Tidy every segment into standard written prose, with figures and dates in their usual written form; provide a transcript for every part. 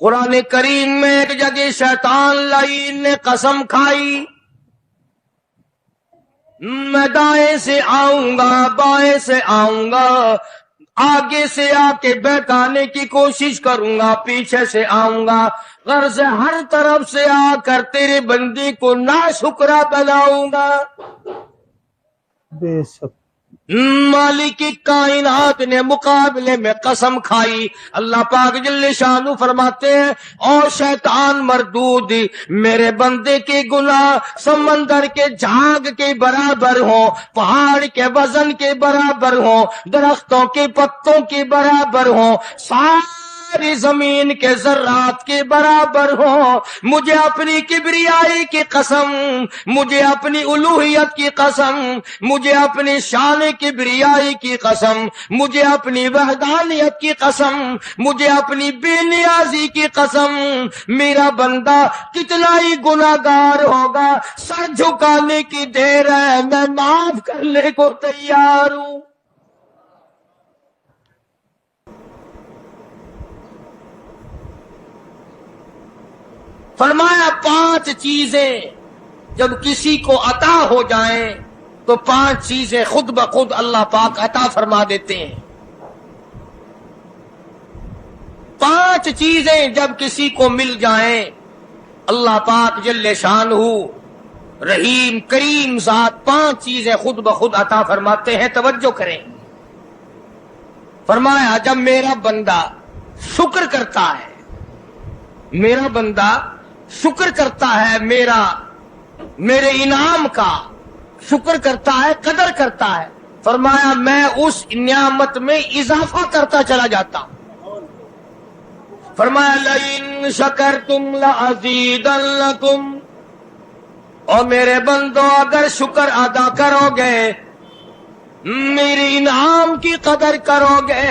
قرآن کریم میں ایک جگہ شیطان لعین نے قسم کھائی، میں دائیں سے آؤں گا، بائیں سے آؤں گا، آگے سے آ کے بہکانے کی کوشش کروں گا، پیچھے سے آؤں گا، غرض ہر طرف سے آ کر تیرے بندے کو ناشکرا بناؤں گا۔ بے شک مالک کائنات نے مقابلے میں قسم کھائی۔ اللہ پاک جل شانہ فرماتے ہیں، اور شیطان مردود، میرے بندے کے گناہ سمندر کے جھاگ کے برابر ہوں، پہاڑ کے وزن کے برابر ہوں، درختوں کے پتوں کے برابر ہوں، ساری زمین کے ذرات کے برابر ہوں، مجھے اپنی کبریائی کی قسم، مجھے اپنی الوہیت کی قسم، مجھے اپنی شان کبریائی کی قسم، مجھے اپنی وحدانیت کی قسم، مجھے اپنی بے نیازی کی قسم، میرا بندہ کتنا ہی گناہگار ہوگا، سر جھکانے کی دیر ہے، میں معاف کرنے کو تیار ہوں۔ فرمایا 5 چیزیں جب کسی کو عطا ہو جائیں تو 5 چیزیں خود بخود اللہ پاک عطا فرما دیتے ہیں۔ 5 چیزیں جب کسی کو مل جائیں اللہ پاک جل شانہ رحیم کریم ذات 5 چیزیں خود بخود عطا فرماتے ہیں۔ توجہ کریں، فرمایا جب میرا بندہ شکر کرتا ہے، میرا بندہ شکر کرتا ہے، میرے انعام کا شکر کرتا ہے، قدر کرتا ہے، فرمایا میں اس نعمت میں اضافہ کرتا چلا جاتا ہوں۔ فرمایا لئن شکرتم لازیدنکم، اور میرے بندو اگر شکر ادا کرو گے، میرے انعام کی قدر کرو گے،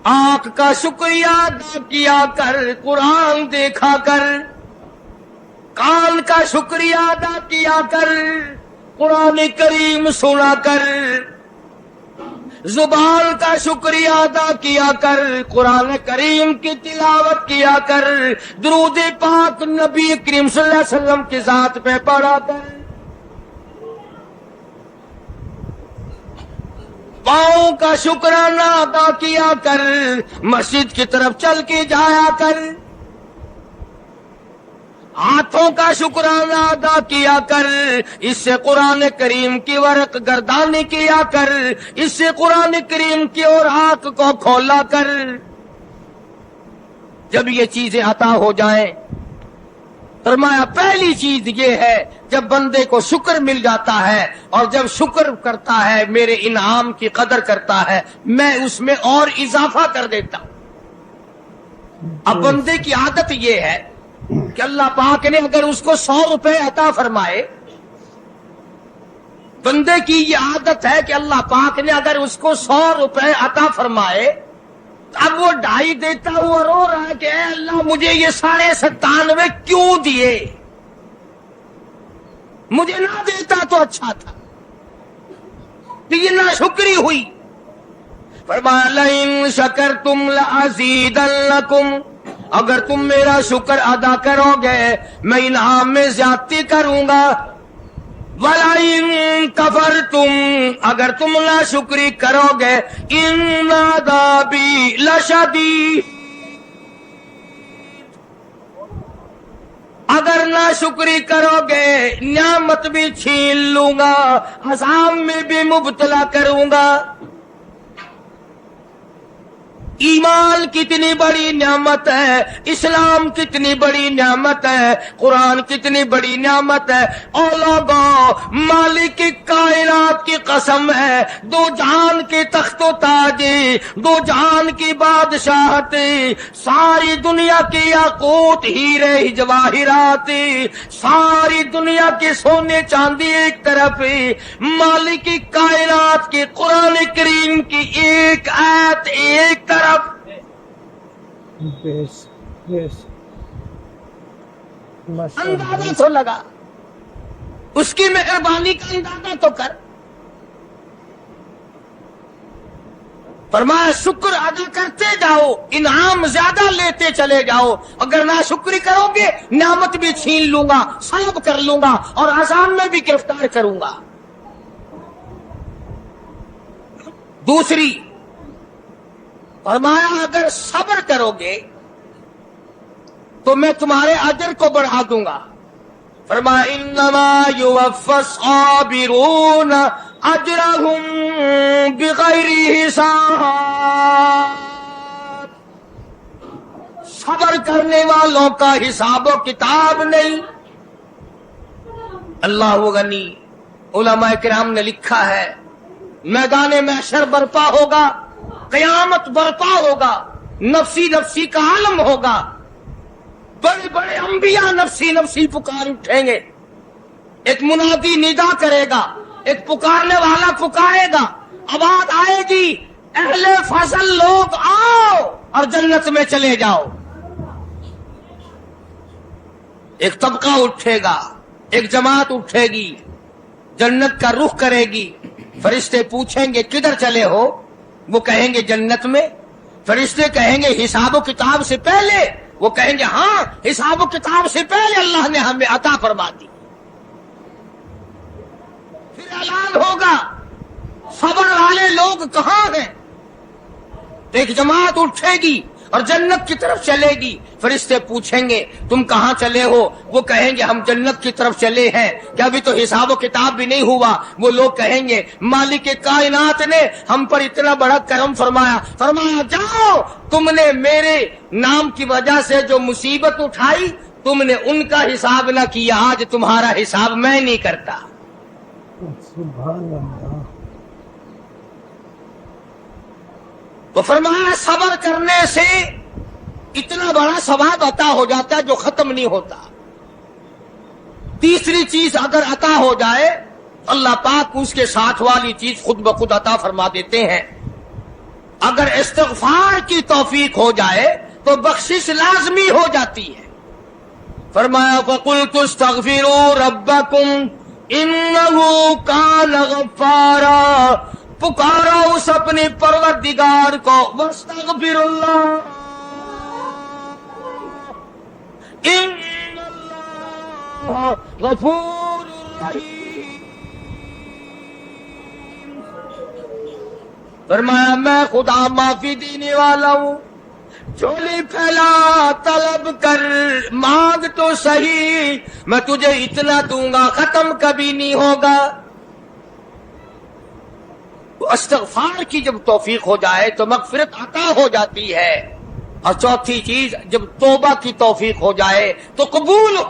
آنکھ کا شکریہ ادا کیا کر، قرآن دیکھا کر، کان کا شکریہ ادا کیا کر، قرآن کریم سنا کر، زبان کا شکریہ ادا کیا کر، قرآن کریم کی تلاوت کیا کر، درود پاک نبی کریم صلی اللہ علیہ وسلم کی ذات پہ پڑھا کر، پاؤں کا شکرانہ ادا کیا کر، مسجد کی طرف چل کے جایا کر، ہاتھوں کا شکرانہ ادا کیا کر، اس سے قرآن کریم کی ورق گردانی کیا کر، اس سے قرآن کریم کی اور آنکھ کو کھولا کر۔ جب یہ چیزیں عطا ہو جائیں، فرمایا پہلی چیز یہ ہے جب بندے کو شکر مل جاتا ہے اور جب شکر کرتا ہے، میرے انعام کی قدر کرتا ہے، میں اس میں اور اضافہ کر دیتا ہوں۔ اب بندے کی عادت یہ ہے کہ اللہ پاک نے اگر اس کو 100 روپے عطا فرمائے، بندے کی یہ عادت ہے کہ اللہ پاک نے اگر اس کو 100 روپے عطا فرمائے، اب وہ 2.5 دیتا ہوا رو رہا ہے کہ اے اللہ مجھے یہ 97.5 کیوں دیے، مجھے نہ دیتا تو اچھا تھا، تو یہ ناشکری ہوئی۔ فرمایا لئن شکرتم لازیدنکم، اگر تم میرا شکر ادا کرو گے میں انعام میں زیادتی کروں گا، وَلَئِن كَفَرْتُمْ، اگر تم ناشکری کرو گے، إِنَّ عَذَابِي لَشَدِيدٌ، اگر ناشکری کرو گے نعمت بھی چھین لوں گا، عذاب میں بھی مبتلا کروں گا۔ ایمان کتنی بڑی نعمت ہے، اسلام کتنی بڑی نعمت ہے، قرآن کتنی بڑی نعمت ہے، اور لوگوں مالک کائنات کی قسم ہے، 2 جہان کے تخت و تاج، 2 جہان کی بادشاہت، ساری دنیا کے یاقوت ہیرے جواہرات، ساری دنیا کے سونے چاندی ایک طرف، مالک کائنات کے قرآن کریم کی ایک آیت ایک طرف۔ اندازہ تو لگا، اس کی مہربانی کا اندازہ تو کر۔ فرمایا شکر ادا کرتے جاؤ، انعام زیادہ لیتے چلے جاؤ، اگر ناشکری کرو گے نعمت بھی چھین لوں گا، سلب کر لوں گا اور عذاب میں بھی گرفتار کروں گا۔ دوسری فرمایا اگر صبر کرو گے تو میں تمہارے اجر کو بڑھا دوں گا۔ فرمایا انما یوفی الصابرون اجرہم بغیر حساب، صبر کرنے والوں کا حساب و کتاب نہیں۔ اللہ غنی، علماء کرام نے لکھا ہے میدان محشر برپا ہوگا، قیامت برپا ہوگا، نفسی نفسی کا عالم ہوگا، بڑے بڑے انبیاء نفسی نفسی پکار اٹھیں گے، ایک منادی ندا کرے گا، ایک پکارنے والا پکارے گا، آواز آئے گی اہل فضل لوگ آؤ اور جنت میں چلے جاؤ۔ ایک طبقہ اٹھے گا، ایک جماعت اٹھے گی، جنت کا رخ کرے گی، فرشتے پوچھیں گے کدھر چلے ہو؟ وہ کہیں گے جنت میں۔ فرشتے کہیں گے حساب و کتاب سے پہلے؟ وہ کہیں گے ہاں حساب و کتاب سے پہلے اللہ نے ہمیں عطا فرما دی۔ پھر اعلان ہوگا صبر والے لوگ کہاں ہیں؟ ایک جماعت اٹھے گی اور جنت کی طرف چلے گی، فرشتے پوچھیں گے تم کہاں چلے ہو؟ وہ کہیں گے ہم جنت کی طرف چلے ہیں، کہ ابھی تو حساب و کتاب بھی نہیں ہوا۔ وہ لوگ کہیں گے مالک کائنات نے ہم پر اتنا بڑا کرم فرمایا، فرمایا جاؤ تم نے میرے نام کی وجہ سے جو مصیبت اٹھائی تم نے ان کا حساب نہ کیا، آج تمہارا حساب میں نہیں کرتا۔ سبحان اللہ۔ تو فرمایا صبر کرنے سے اتنا بڑا ثواب عطا ہو جاتا ہے جو ختم نہیں ہوتا۔ تیسری چیز اگر عطا ہو جائے اللہ پاک اس کے ساتھ والی چیز خود بخود عطا فرما دیتے ہیں۔ اگر استغفار کی توفیق ہو جائے تو بخشش لازمی ہو جاتی ہے۔ فرمایا فَقُلْتُ اسْتَغْفِرُوا رَبَّكُمْ إِنَّهُ كَانَ غَفَّارًا، پکارا اس اپنے پروردگار کو، وَاسْتَغْفِرُ اللَّهَ إِنَّ اللَّهَ غَفُورٌ رَحِيمٌ۔ فرمایا میں خدا معافی دینے والا ہوں، جھولی پھیلا طلب کر، مانگ تو صحیح، میں تجھے اتنا دوں گا ختم کبھی نہیں ہوگا۔ استغفار کی جب توفیق ہو جائے تو مغفرت عطا ہو جاتی ہے۔ اور چوتھی چیز جب توبہ کی توفیق ہو جائے تو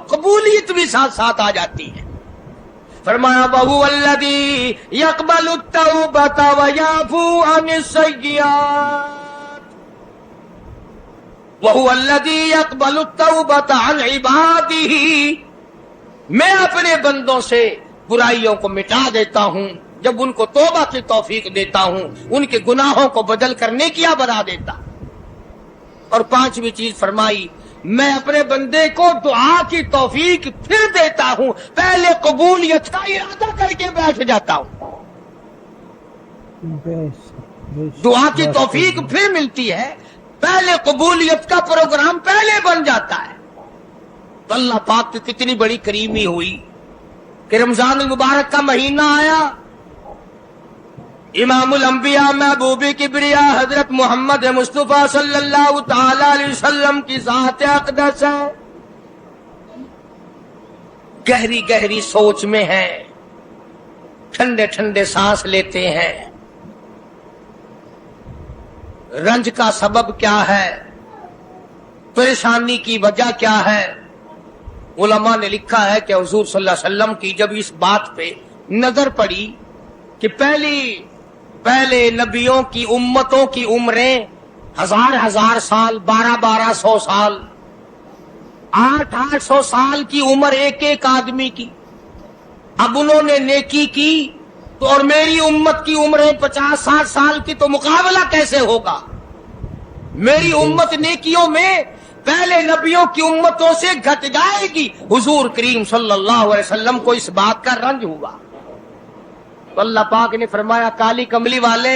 قبولیت بھی ساتھ ساتھ آ جاتی ہے۔ فرمایا وَهُوَ الَّذِي يَقْبَلُ التَّوْبَةَ وَيَعْفُو عَنِ السَّيِّئَاتِ، وَهُوَ الَّذِي يَقْبَلُ التَّوْبَةَ عَنْ عِبَادِهِ، میں اپنے بندوں سے برائیوں کو مٹا دیتا ہوں جب ان کو توبہ کی توفیق دیتا ہوں، ان کے گناہوں کو بدل کر نیکیاں بنا دیتا۔ اور پانچویں چیز فرمائی میں اپنے بندے کو دعا کی توفیق پھر دیتا ہوں، پہلے قبولیت کا ارادہ کر کے بیٹھ جاتا ہوں، دعا کی توفیق پھر ملتی ہے، پہلے قبولیت کا پروگرام پہلے بن جاتا ہے۔ تو اللہ پاک کی کتنی بڑی کریمی ہوئی کہ رمضان المبارک کا مہینہ آیا، امام الانبیاء محبوب کبریا حضرت محمد مصطفیٰ صلی اللہ تعالی علیہ وسلم کی ذات اقدس ہے، گہری گہری سوچ میں ہیں، ٹھنڈے ٹھنڈے سانس لیتے ہیں۔ رنج کا سبب کیا ہے؟ پریشانی کی وجہ کیا ہے؟ علماء نے لکھا ہے کہ حضور صلی اللہ علیہ وسلم کی جب اس بات پہ نظر پڑی کہ پہلے نبیوں کی امتوں کی عمریں 1000 سال، 1200 سال، 800 سال کی عمر ایک ایک آدمی کی، اب انہوں نے نیکی کی تو اور میری امت کی عمریں 50-60 سال کی، تو مقابلہ کیسے ہوگا؟ میری امت نیکیوں میں پہلے نبیوں کی امتوں سے گھٹ جائے گی۔ حضور کریم صلی اللہ علیہ وسلم کو اس بات کا رنج ہوا، تو اللہ پاک نے فرمایا کالی کملی والے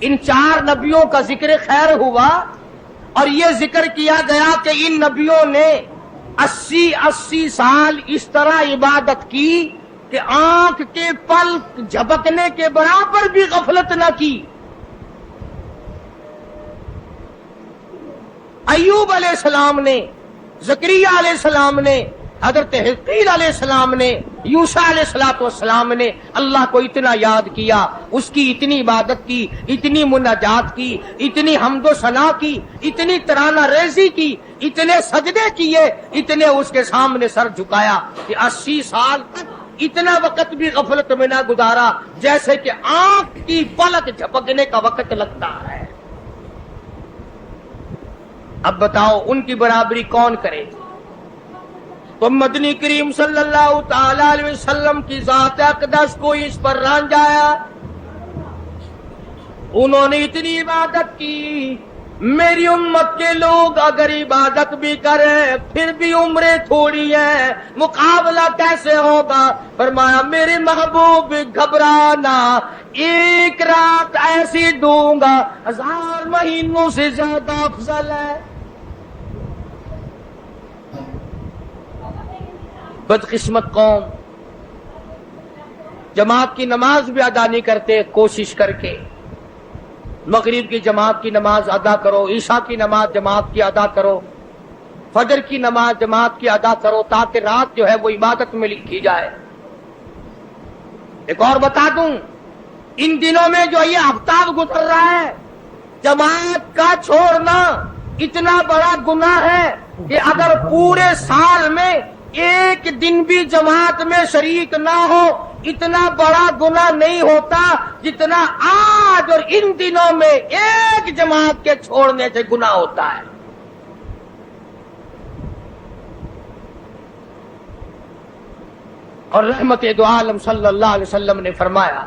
ان 4 نبیوں کا ذکر خیر ہوا اور یہ ذکر کیا گیا کہ ان نبیوں نے 80 سال اس طرح عبادت کی کہ آنکھ کے پلک جھپکنے کے برابر بھی غفلت نہ کی۔ ایوب علیہ السلام نے، زکریا علیہ السلام نے، حضرت حزقیل علیہ السلام نے، یوسیٰ علیہ السلام نے اللہ کو اتنا یاد کیا، اس کی اتنی عبادت کی، اتنی مناجات کی، اتنی حمد و ثنا کی، اتنی ترانہ ریزی کی، اتنے سجدے کیے، اتنے اس کے سامنے سر جھکایا کہ 80 سال تک اتنا وقت بھی غفلت میں نہ گزارا جیسے کہ آنکھ کی پلک جھپکنے کا وقت لگتا ہے۔ اب بتاؤ ان کی برابری کون کرے؟ تو مدنی کریم صلی اللہ تعالی علیہ وسلم کی ذات اقدس کو اس پر رانجایا۔ انہوں نے اتنی عبادت کی، میری امت کے لوگ اگر عبادت بھی کریں پھر بھی عمریں تھوڑی ہیں، مقابلہ کیسے ہوگا؟ فرمایا میرے محبوب گھبرانا، ایک رات ایسی دوں گا 1000 مہینوں سے زیادہ افضل ہے۔ بدقسمت قوم جماعت کی نماز بھی ادا نہیں کرتے، کوشش کر کے مغرب کی جماعت کی نماز ادا کرو، عشاء کی نماز جماعت کی ادا کرو، فجر کی نماز جماعت کی ادا کرو تاکہ رات جو ہے وہ عبادت میں لکھی جائے۔ ایک اور بتا دوں، ان دنوں میں جو یہ ہفتہ گزر رہا ہے، جماعت کا چھوڑنا اتنا بڑا گناہ ہے کہ اگر پورے سال میں ایک دن بھی جماعت میں شریک نہ ہو اتنا بڑا گناہ نہیں ہوتا جتنا آج اور ان دنوں میں ایک جماعت کے چھوڑنے سے گناہ ہوتا ہے۔ اور رحمت دو عالم صلی اللہ علیہ وسلم نے فرمایا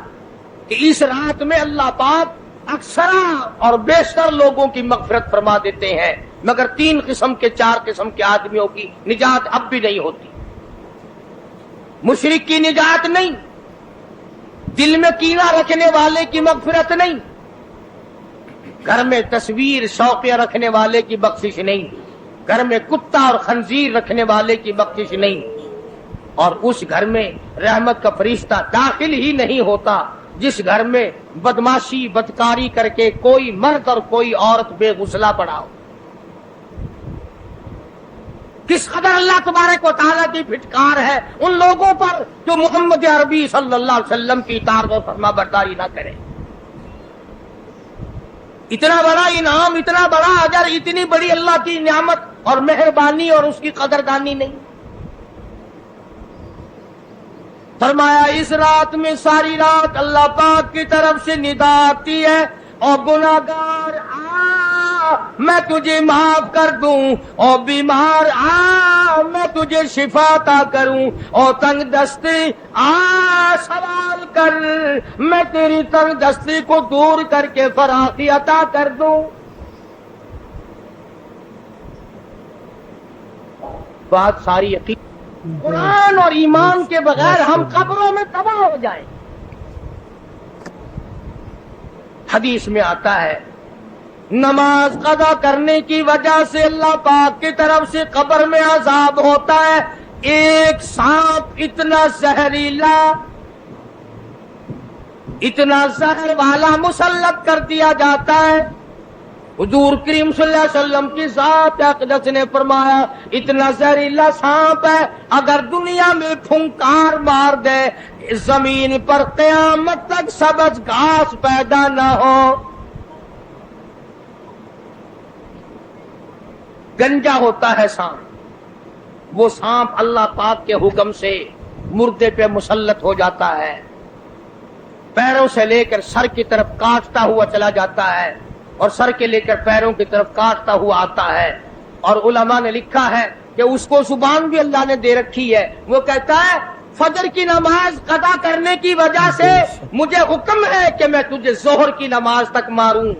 کہ اس رات میں اللہ پاک اکثر اور بیشتر لوگوں کی مغفرت فرما دیتے ہیں، مگر 3 قسم کے 4 قسم کے آدمیوں کی نجات اب بھی نہیں ہوتی۔ مشرک کی نجات نہیں، دل میں کینہ رکھنے والے کی مغفرت نہیں، گھر میں تصویر شوقیہ رکھنے والے کی بخشش نہیں، گھر میں کتا اور خنزیر رکھنے والے کی بخشش نہیں، اور اس گھر میں رحمت کا فرشتہ داخل ہی نہیں ہوتا جس گھر میں بدماشی بدکاری کر کے کوئی مرد اور کوئی عورت بے غسلہ پڑا ہو۔ کس قدر اللہ تبارک و تعالیٰ کی پھٹکار ہے ان لوگوں پر جو محمد عربی صلی اللہ علیہ وسلم کی اطاعت اور فرما برداری نہ کرے۔ اتنا بڑا انعام، اتنا بڑا اجر، اتنی بڑی اللہ کی نعمت اور مہربانی اور اس کی قدردانی نہیں۔ فرمایا اس رات میں ساری رات اللہ پاک کی طرف سے ندا آتی ہے، اور گناہگار آ میں تجھے معاف کر دوں، اور بیمار آ میں تجھے شفا عطا کروں، اور تنگ دستی آ سوال کر میں تیری تنگ دستی کو دور کر کے فراخی عطا کر دوں۔ بات ساری یقین قرآن اور ایمان کے بغیر ہم قبروں میں تباہ ہو جائیں۔ حدیث میں آتا ہے نماز قضا کرنے کی وجہ سے اللہ پاک کی طرف سے قبر میں عذاب ہوتا ہے، ایک سانپ اتنا زہریلا، اتنا زہر والا مسلط کر دیا جاتا ہے۔ حضور کریم صلی اللہ علیہ وسلم کی ذات اقدس نے فرمایا اتنا زہریلا سانپ ہے اگر دنیا میں پھنکار مار دے زمین پر قیامت تک سبز گھاس پیدا نہ ہو۔ گنجا ہوتا ہے سانپ، وہ سانپ اللہ پاک کے حکم سے مردے پہ مسلط ہو جاتا ہے، پیروں سے لے کر سر کی طرف کاٹتا ہوا چلا جاتا ہے، اور سر کے لے کر پیروں کی طرف کاٹتا ہوا آتا ہے۔ اور علماء نے لکھا ہے کہ اس کو زبان بھی اللہ نے دے رکھی ہے، وہ کہتا ہے فجر کی نماز قضا کرنے کی وجہ سے مجھے حکم ہے کہ میں تجھے ظہر کی نماز تک ماروں،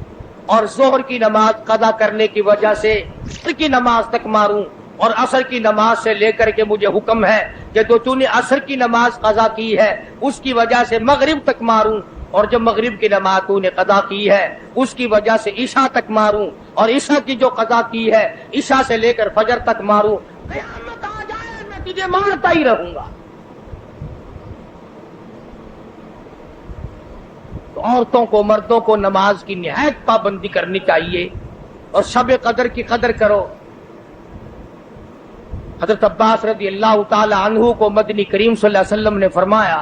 اور ظہر کی نماز قضا کرنے کی وجہ سے عصر کی نماز تک ماروں، اور عصر کی نماز سے لے کر کے مجھے حکم ہے کہ تو نے عصر کی نماز قضا کی ہے اس کی وجہ سے مغرب تک ماروں، اور جب مغرب کی نماز تو نے قضا کی ہے اس کی وجہ سے عشاء تک ماروں، اور عشاء کی جو قضا کی ہے عشاء سے لے کر فجر تک ماروں، قیامت آ جائے میں تجھے مارتا ہی رہوں گا۔ تو عورتوں کو مردوں کو نماز کی نہایت پابندی کرنی چاہیے، اور شب قدر کی قدر کرو۔ حضرت عباس رضی اللہ تعالی عنہ کو مدنی کریم صلی اللہ علیہ وسلم نے فرمایا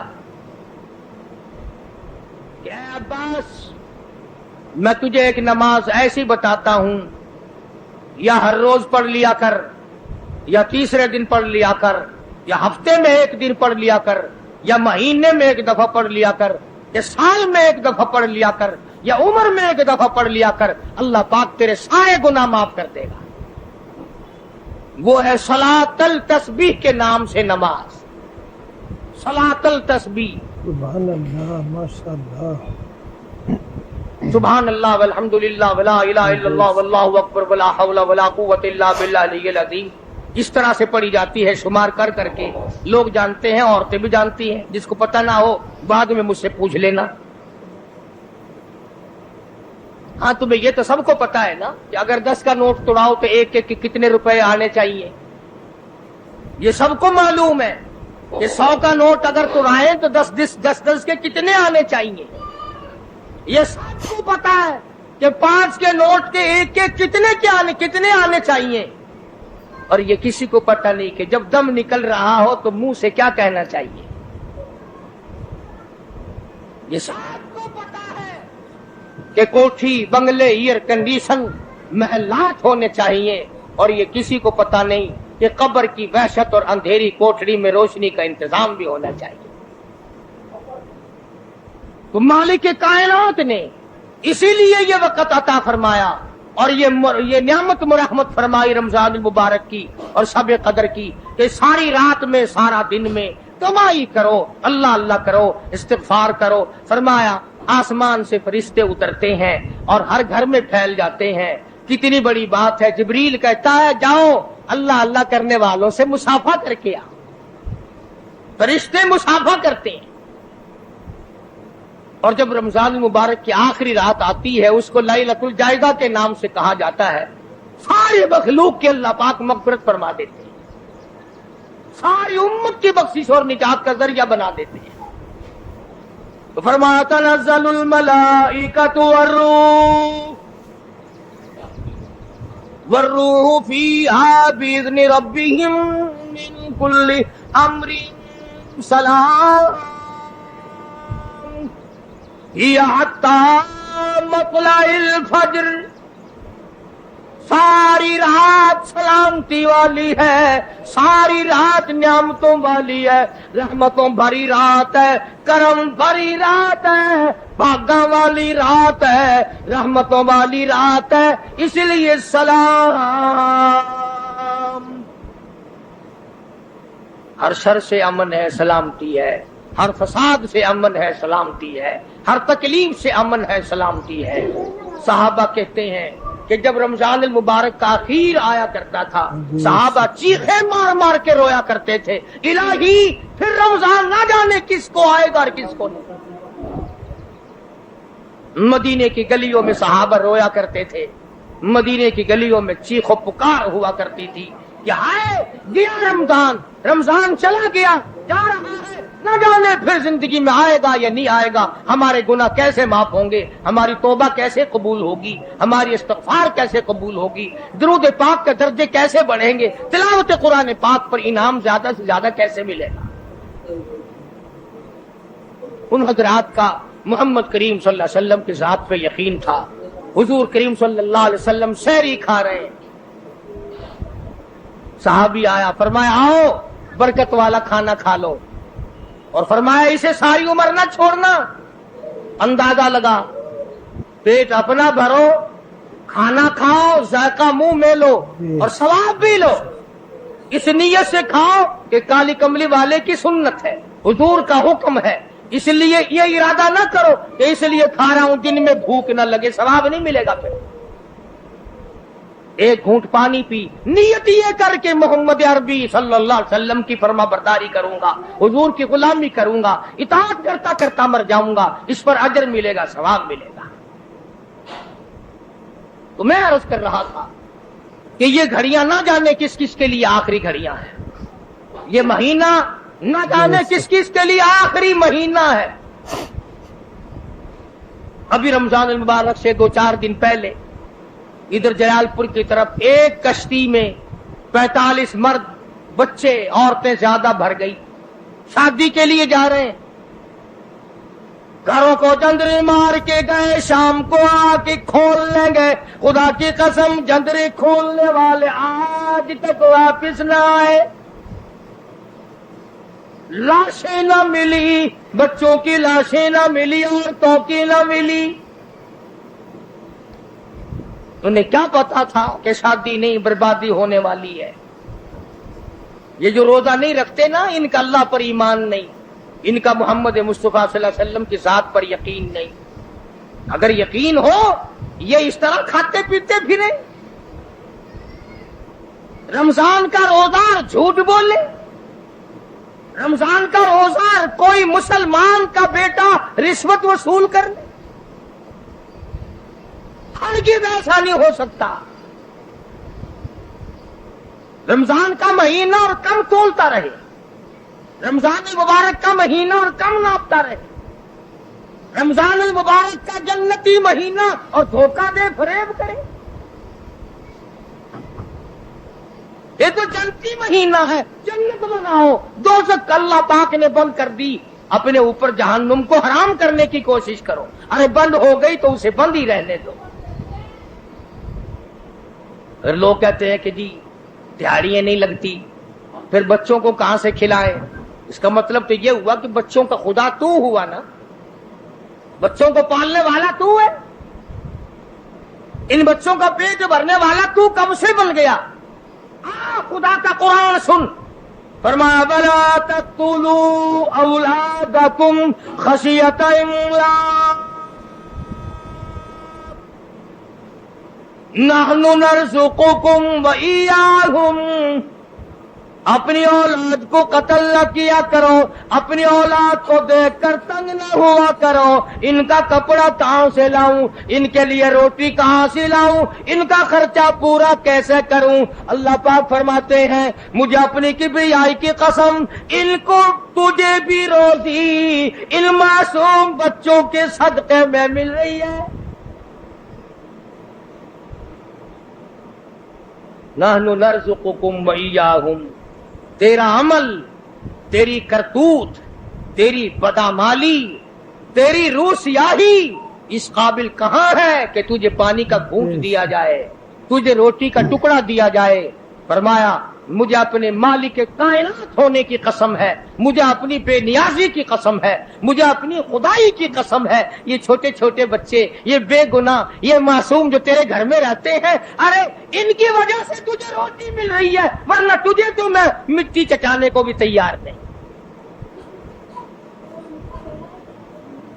کہ اے عباس، میں تجھے ایک نماز ایسی بتاتا ہوں، یا ہر روز پڑھ لیا کر، یا تیسرے دن پڑھ لیا کر، یا ہفتے میں ایک دن پڑھ لیا کر، یا مہینے میں ایک دفعہ پڑھ لیا کر، یا سال میں ایک دفعہ پڑھ لیا کر، یا عمر میں ایک دفعہ پڑھ لیا کر، اللہ پاک تیرے سارے گناہ معاف کر دے گا۔ وہ ہے صلاۃ التسبیح کے نام سے نماز، صلاۃ التسبیح۔ سبحان اللہ، ماشاء اللہ، سبحان اللہ والحمد للہ ولا الہ الا اللہ واللہ اکبر ولا حول ولا قوت الا باللہ العلی العظیم، اس طرح سے پڑھی جاتی ہے شمار کر کر کے۔ لوگ جانتے ہیں، عورتیں بھی جانتی ہیں، جس کو پتہ نہ ہو بعد میں مجھ سے پوچھ لینا۔ ہاں تمہیں یہ تو سب کو پتا ہے نا کہ اگر 10 کا نوٹ توڑاؤ تو ایک کے کتنے روپے آنے چاہیے، یہ سب کو معلوم ہے کہ 100 کا نوٹ اگر توڑائیں تو 10 کے کتنے آنے چاہیے، یہ سب کو پتا ہے کہ 5 کے نوٹ کے ایک کے کتنے آنے چاہیے، اور یہ کسی کو پتا نہیں کہ جب دم نکل رہا ہو تو منہ سے کیا کہنا چاہیے۔ یہ سب کو پتا ہے کہ کوٹھی، بنگلے، ایئر کنڈیشن، محلات ہونے چاہیے، اور یہ کسی کو پتا نہیں کہ قبر کی وحشت اور اندھیری کوٹڑی میں روشنی کا انتظام بھی ہونا چاہیے۔ تو مالک کائنات نے اسی لیے یہ وقت عطا فرمایا اور یہ نعمت مرحمت فرمائی رمضان المبارک کی اور شب قدر کی، کہ ساری رات میں سارا دن میں کمائی کرو، اللہ اللہ کرو، استغفار کرو۔ فرمایا آسمان سے فرشتے اترتے ہیں اور ہر گھر میں پھیل جاتے ہیں۔ کتنی بڑی بات ہے، جبریل کہتا ہے جاؤ اللہ اللہ کرنے والوں سے مصافحہ کر کے آؤ۔ فرشتے مصافحہ کرتے ہیں، اور جب رمضان المبارک کی آخری رات آتی ہے اس کو لیلۃ الجائزہ کے نام سے کہا جاتا ہے۔ سارے مخلوق کے اللہ پاک مغفرت فرما دیتے ہیں، ساری امت کی بخشش اور نجات کا ذریعہ بنا دیتے ہیں۔ تو فرمایا تنزل الملائکۃ والروح فیہا بإذن ربہم من کل امر سلام ہی حتی مطلع الفجر۔ ساری رات سلامتی والی ہے، ساری رات نعمتوں والی ہے، رحمتوں بھری رات ہے، کرم بھری رات ہے، بھاگاں والی رات ہے، رحمتوں والی رات ہے، اس لیے سلام۔ ہر شر سے امن ہے، سلامتی ہے، ہر فساد سے امن ہے، سلامتی ہے، ہر تکلیف سے امن ہے، سلامتی ہے۔ صحابہ کہتے ہیں کہ جب رمضان المبارک کا اخیر آیا کرتا تھا صحابہ چیخیں مار مار کے رویا کرتے تھے، الہی پھر رمضان نہ جانے کس کو آئے گا اور کس کو نہیں۔ مدینے کی گلیوں میں صحابہ رویا کرتے تھے، مدینے کی گلیوں میں چیخ و پکار ہوا کرتی تھی کہ ہائے گیا رمضان، رمضان چلا گیا، جا رہا ہے، نہ جانے پھر زندگی میں آئے گا یا نہیں آئے گا، ہمارے گناہ کیسے معاف ہوں گے، ہماری توبہ کیسے قبول ہوگی، ہماری استغفار کیسے قبول ہوگی، درود پاک کے درجے کیسے بڑھیں گے، تلاوت قرآن پاک پر انعام زیادہ سے زیادہ کیسے ملے گا۔ ان حضرات کا محمد کریم صلی اللہ علیہ وسلم کی ذات پہ یقین تھا۔ حضور کریم صلی اللہ علیہ وسلم سحری کھا رہے ہیں، صحابی آیا، فرمایا آؤ برکت والا کھانا کھا لو، اور فرمایا اسے ساری عمر نہ چھوڑنا۔ اندازہ لگا، پیٹ اپنا بھرو، کھانا کھاؤ، ذائقہ منہ میں لو اور ثواب بھی لو، اس نیت سے کھاؤ کہ کالی کملی والے کی سنت ہے، حضور کا حکم ہے، اس لیے یہ ارادہ نہ کرو کہ اس لیے کھا رہا ہوں دن میں بھوک نہ لگے، ثواب نہیں ملے گا۔ پھر ایک گھونٹ پانی پی، نیت یہ کر کے محمد عربی صلی اللہ علیہ وسلم کی فرما برداری کروں گا، حضور کی غلامی کروں گا، اطاعت کرتا کرتا مر جاؤں گا، اس پر اجر ملے گا، ثواب ملے گا۔ تو میں عرض کر رہا تھا کہ یہ گھڑیاں نہ جانے کس کس کے لیے آخری گھڑیاں ہیں، یہ مہینہ نہ جانے کس کس کے لیے آخری مہینہ ہے۔ ابھی رمضان المبارک سے 2-4 دن پہلے ادھر جلال پور کی طرف ایک کشتی میں 45 مرد، بچے، عورتیں زیادہ بھر گئی، شادی کے لیے جا رہے ہیں، گھروں کو جندرے مار کے گئے، شام کو آ کے کھول لیں گے، خدا کی قسم جندرے کھولنے والے آج تک واپس نہ آئے، لاشیں نہ ملی، بچوں کی لاشیں نہ ملی، عورتوں کی نہ ملی۔ انہیں کیا پتا تھا کہ شادی نہیں، بربادی ہونے والی ہے۔ یہ جو روزہ نہیں رکھتے نا، ان کا اللہ پر ایمان نہیں، ان کا محمد مصطفیٰ صلی اللہ علیہ وسلم کی ذات پر یقین نہیں۔ اگر یقین ہو یہ اس طرح کھاتے پیتے پھرے، رمضان کا روزہ جھوٹ بولے، رمضان کا روزہ کوئی مسلمان کا بیٹا رشوت وصول کر لے، ہرگز ایسا نہیں ہو سکتا۔ رمضان کا مہینہ اور کم تولتا رہے، رمضان المبارک کا مہینہ اور کم ناپتا رہے، رمضان المبارک کا جنتی مہینہ اور دھوکہ دے فریب کرے۔ یہ تو جنتی مہینہ ہے، جنت بناؤ، دوزخ اللہ پاک نے بند کر دی، اپنے اوپر جہنم کو حرام کرنے کی کوشش کرو۔ ارے بند ہو گئی تو اسے بند ہی رہنے دو۔ پھر لوگ کہتے ہیں کہ جی دیہڑیاں نہیں لگتی، پھر بچوں کو کہاں سے کھلائیں؟ اس کا مطلب تو یہ ہوا کہ بچوں کا خدا تو ہوا نا، بچوں کو پالنے والا تو ہے، ان بچوں کا پیٹ بھرنے والا تو کب سے بن گیا؟ خدا کا قرآن سن، فرمایا بلا تقتلوا اولادکم خشیۃ املاق نحن نرزقکم وإیاہم۔ اپنی اولاد کو قتل نہ کیا کرو، اپنی اولاد کو دیکھ کر تنگ نہ ہوا کرو، ان کا کپڑا کہاں سے لاؤں، ان کے لیے روٹی کہاں سے لاؤں، ان کا خرچہ پورا کیسے کروں؟ اللہ پاک فرماتے ہیں مجھے اپنی کبریائی کی قسم، ان کو تجھے بھی روزی ان معصوم بچوں کے صدقے میں مل رہی ہے۔ نحن نرزقکم وإیاہم، تیرا عمل، تیری کرتوت، تیری بدعمالی، تیری روح سیاہی اس قابل کہاں ہے کہ تجھے پانی کا گھونٹ دیا جائے، تجھے روٹی کا ٹکڑا دیا جائے؟ فرمایا مجھے اپنے مالک کائنات ہونے کی قسم ہے، مجھے اپنی بے نیازی کی قسم ہے، مجھے اپنی خدائی کی قسم ہے، یہ چھوٹے چھوٹے بچے، یہ بے گناہ، یہ معصوم جو تیرے گھر میں رہتے ہیں، ارے ان کی وجہ سے تجھے روٹی مل رہی ہے، ورنہ تجھے تو میں مٹی چٹانے کو بھی تیار نہیں۔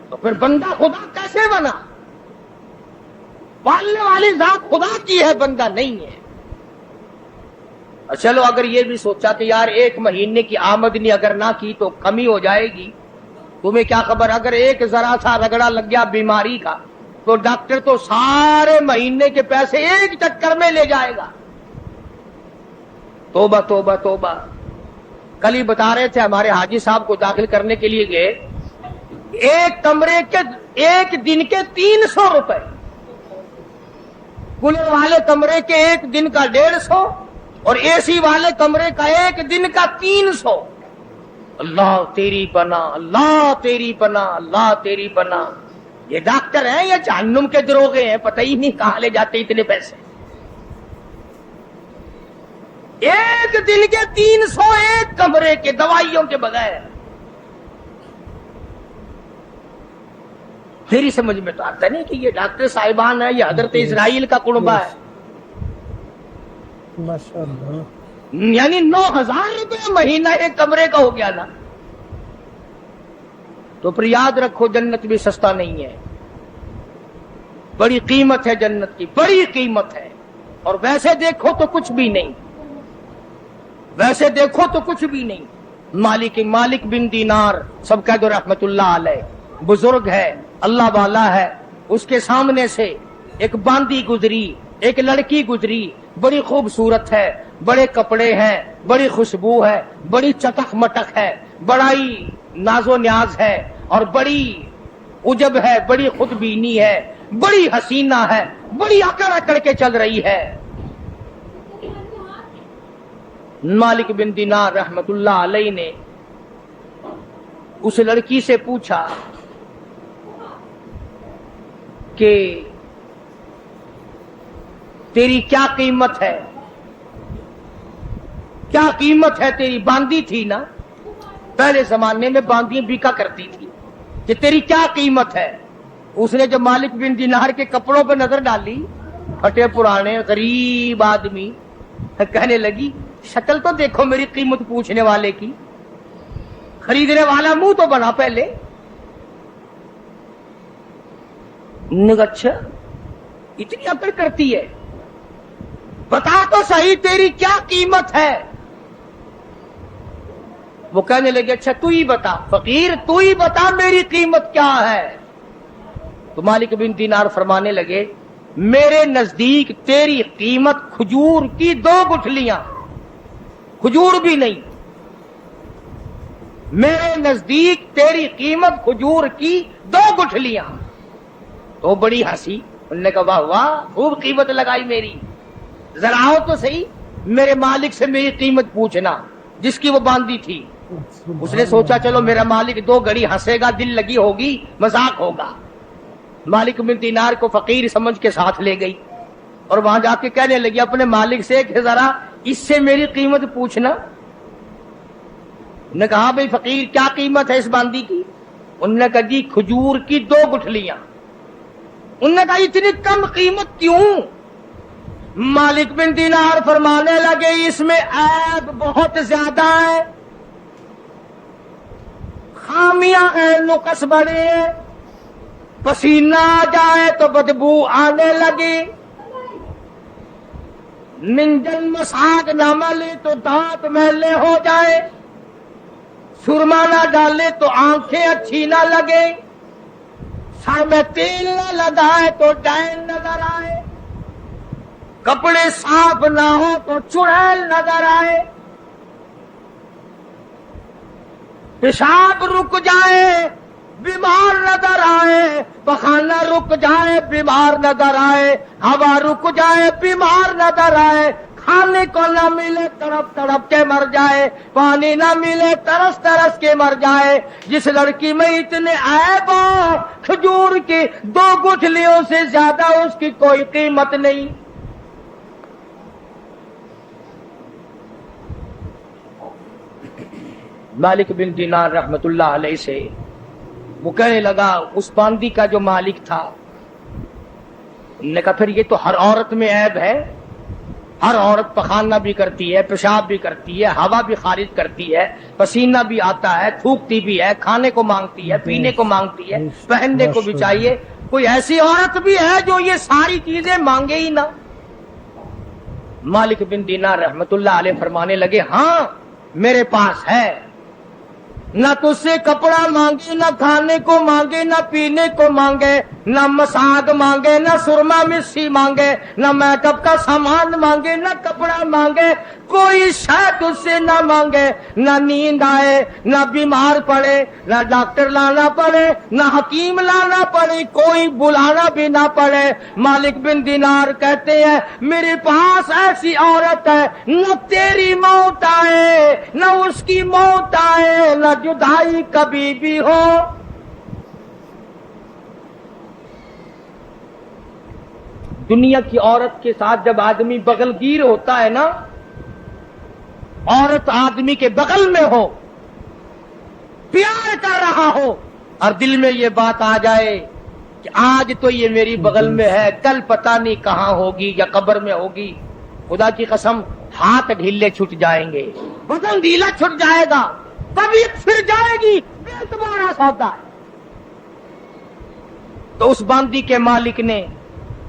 تو پھر بندہ خدا کیسے بنا؟ پالنے والی ذات خدا کی ہے، بندہ نہیں ہے۔ چلو اگر یہ بھی سوچا کہ یار ایک مہینے کی آمدنی اگر نہ کی تو کمی ہو جائے گی، تمہیں کیا خبر، اگر ایک ذرا سا رگڑا لگ گیا بیماری کا تو ڈاکٹر تو سارے مہینے کے پیسے ایک چکر میں لے جائے گا۔ توبہ توبہ توبہ۔ کل ہی بتا رہے تھے ہمارے حاجی صاحب کو داخل کرنے کے لیے گئے، ایک کمرے کے ایک دن کے 300 روپے، کولر والے کمرے کے ایک دن کا 150 اور اے سی والے کمرے کا ایک دن کا 300۔ اللہ تیری پناہ، اللہ تیری پناہ، اللہ تیری پناہ۔ یہ ڈاکٹر ہیں یا جہنم کے دروغے ہیں، پتہ ہی نہیں کہاں لے جاتے اتنے پیسے۔ ایک دن کے 300 ایک کمرے کے، دوائیوں کے بغیر۔ میری سمجھ میں تو آتا نہیں کہ یہ ڈاکٹر صاحبان ہے یا حضرت اسرائیل کا کنبہ ہے۔ ماشاءاللہ، یعنی 9000 روپے مہینہ ایک کمرے کا ہو گیا نا۔ تو پھر یاد رکھو جنت بھی سستا نہیں ہے، بڑی قیمت ہے جنت کی، بڑی قیمت ہے۔ اور ویسے دیکھو تو کچھ بھی نہیں، ویسے دیکھو تو کچھ بھی نہیں۔ مالک بن دینار، سب کہہ دو رحمت اللہ علیہ، بزرگ ہے، اللہ والا ہے۔ اس کے سامنے سے ایک باندی گزری، ایک لڑکی گزری، بڑی خوبصورت ہے، بڑے کپڑے ہیں، بڑی خوشبو ہے، بڑی چٹک مٹک ہے، بڑا ہی ناز و نیاز ہے، اور بڑی عجب ہے، بڑی خود بینی ہے، بڑی حسینہ ہے، بڑی اکڑ اکڑ کے چل رہی ہے۔ مالک بن دینار رحمت اللہ علیہ نے اس لڑکی سے پوچھا کہ تیری کیا قیمت ہے؟ کیا قیمت ہے تیری؟ باندی تھی نا، پہلے زمانے میں باندیاں بکا کرتی تھی، کہ تیری کیا قیمت ہے؟ اس نے جب مالک بن دینار کے کپڑوں پہ نظر ڈالی، پھٹے پرانے غریب آدمی، کہنے لگی شکل تو دیکھو میری قیمت پوچھنے والے کی، خریدنے والا منہ تو بنا پہلے۔ اچھا اتنی اکڑ کرتی ہے، بتا تو صحیح تیری کیا قیمت ہے؟ وہ کہنے لگے اچھا تو ہی بتا فقیر، تو ہی بتا میری قیمت کیا ہے۔ تو مالک بن دینار فرمانے لگے میرے نزدیک تیری قیمت کھجور کی 2 گٹھلیاں، کھجور بھی نہیں، میرے نزدیک تیری قیمت کھجور کی 2 گٹھلیاں۔ تو بڑی ہنسی، انہوں نے کہا واہ واہ خوب قیمت لگائی میری، ذرا آؤ تو صحیح میرے مالک سے میری قیمت پوچھنا، جس کی وہ باندھی تھی۔ اس نے سوچا چلو میرا مالک 2 گھڑی ہنسے گا، دل لگی ہوگی، مذاق ہوگا۔ مالک بن دینار کو فقیر سمجھ کے ساتھ لے گئی، اور وہاں جا کے کہنے لگی اپنے مالک سے کہ ذرا اس سے میری قیمت پوچھنا۔ انہوں نے کہا بھئی فقیر کیا قیمت ہے اس باندی کی؟ انہوں نے کہا جی کھجور کی 2 گٹھلیاں۔ انہوں نے کہا اتنی کم قیمت کیوں؟ مالک بن دینار فرمانے لگے اس میں عیب بہت زیادہ ہے، خامیاں ہیں، نقص بڑے ہیں، پسینہ آ جائے تو بدبو آنے لگی، منجن مساگ نہ ملے تو دانت میلے ہو جائے، سرما نہ ڈالے تو آنکھیں اچھی نہ لگے، سر میں تیل نہ لگائے تو ڈین نظر آئے، کپڑے صاف نہ ہو تو چڑیل نظر آئے، پیشاب رک جائے بیمار نظر آئے، پخانہ رک جائے بیمار نظر آئے، ہوا رک جائے بیمار نظر آئے، کھانے کو نہ ملے تڑپ تڑپ کے مر جائے، پانی نہ ملے ترس ترس کے مر جائے۔ جس لڑکی میں اتنے عیب ہو، کھجور کی 2 گٹھلیوں سے زیادہ اس کی کوئی قیمت نہیں۔ مالک بن دینار رحمت اللہ علیہ سے وہ کہنے لگا اس باندی کا جو مالک تھا، انہوں نے کہا پھر یہ تو ہر عورت میں عیب ہے، ہر عورت پخانہ بھی کرتی ہے، پیشاب بھی کرتی ہے، ہوا بھی خارج کرتی ہے، پسینہ بھی آتا ہے، تھوکتی بھی ہے، کھانے کو مانگتی ہے، پینے کو مانگتی ہے، پہننے کو بھی چاہیے، کوئی ایسی عورت بھی ہے جو یہ ساری چیزیں مانگے ہی نہ؟ مالک بن دینار رحمت اللہ علیہ فرمانے لگے ہاں میرے پاس ہے، نہ تجھ سے کپڑا مانگے، نہ کھانے کو مانگے، نہ پینے کو مانگے، نہ مساگ مانگے، نہ سرما مسی مانگے، نہ میک اپ کا سامان مانگے، نہ کپڑا مانگے، کوئی شاید اس سے نہ مانگے، نہ نیند آئے، نہ بیمار پڑے، نہ ڈاکٹر لانا پڑے، نہ حکیم لانا پڑے، کوئی بلانا بھی نہ پڑے۔ مالک بن دینار کہتے ہیں میرے پاس ایسی عورت ہے، نہ تیری موت آئے، نہ اس کی موت آئے، نہ جدائی کبھی بھی ہو۔ دنیا کی عورت کے ساتھ جب آدمی بغل گیر ہوتا ہے نا، عورت آدمی کے بغل میں ہو، پیار کر رہا ہو، اور دل میں یہ بات آ جائے کہ آج تو یہ میری بغل میں ہے، کل پتہ نہیں کہاں ہوگی یا قبر میں ہوگی، خدا کی قسم ہاتھ ڈھیلے چھٹ جائیں گے، بدن ڈھیلا چھٹ جائے گا، طبیعت پھر جائے گی، بے تمہارا سودا ہے۔ تو اس باندی کے مالک نے